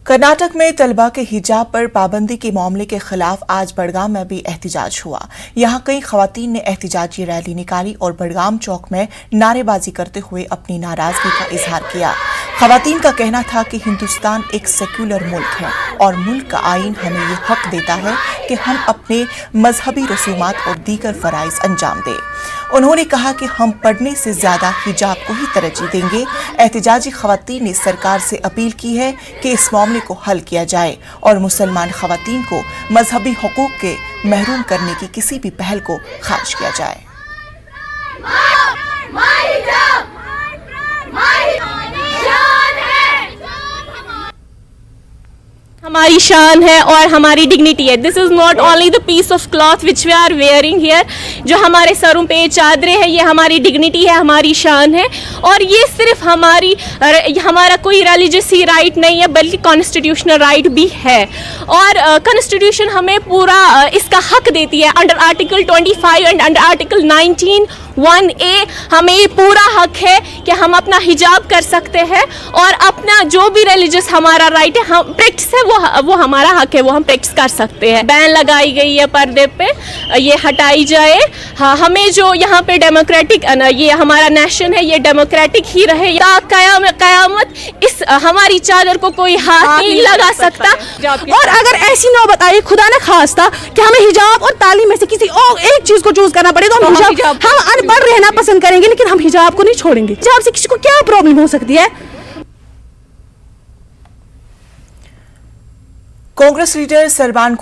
कर्नाटक में तलबा के हिजाब पर पाबंदी के मामले के खिलाफ आज बड़गाम में भी एहतजाज हुआ। यहां कई खवातीन ने एहतजाजी रैली निकाली और बड़गाम चौक में नारेबाजी करते हुए अपनी नाराजगी का इजहार किया। खवातीन का कहना था कि हिंदुस्तान एक सेक्युलर मुल्क है और मुल्क का आईन हमें ये हक देता है कि हम अपने मजहबी रसूमात और दीगर फराइज अंजाम दें। उन्होंने कहा कि हम पढ़ने से ज्यादा हिजाब को ही तरजीह देंगे। एहतजाजी खवातीन ने सरकार से अपील की है कि इस मामले को हल किया जाए और मुसलमान खवातीन को मजहबी हुकूक के महरूम करने की किसी भी पहल को खारिज किया जाए। हमारी शान है और हमारी डिग्निटी है। This is not only the piece of cloth which we are wearing here. जो हमारे सरों पे चादरें हैं, ये हमारी डिग्निटी है, हमारी शान है। और ये सिर्फ हमारा कोई रिलीजियस ही राइट नहीं है, बल्कि कॉन्स्टिट्यूशनल राइट भी है। और कॉन्स्टिट्यूशन हमें पूरा इसका हक देती है। Under article 25 and under article 19(1)(a) हमें ये पूरा हक है कि हम अपना हिजाब कर सकते हैं और अपना जो भी रिलीजियस हमारा राइट है, हम प्रैक्टिस है, वो हमारा हक है, वो हम प्रैक्टिस कर सकते हैं। बैन लगाई गई है पर्दे पे, ये हटाई जाए। हाँ, हमें जो यहाँ पे डेमोक्रेटिक, ये हमारा नेशन है, ये डेमोक्रेटिक ही रहे। कयामत इस हमारी चादर को कोई हाथ नहीं लगा सकता। और अगर ऐसी नौबत आई, खुदा न खास्ता, कि हमें हिजाब और तालीम में से किसी और एक चीज को चूज करना पड़े, तो हम अनपढ़ रहना पसंद करेंगे, लेकिन हम हिजाब को नहीं छोड़ेंगे। हिजाब से किसी को क्या प्रॉब्लम हो सकती है? कांग्रेस लीडर सरबान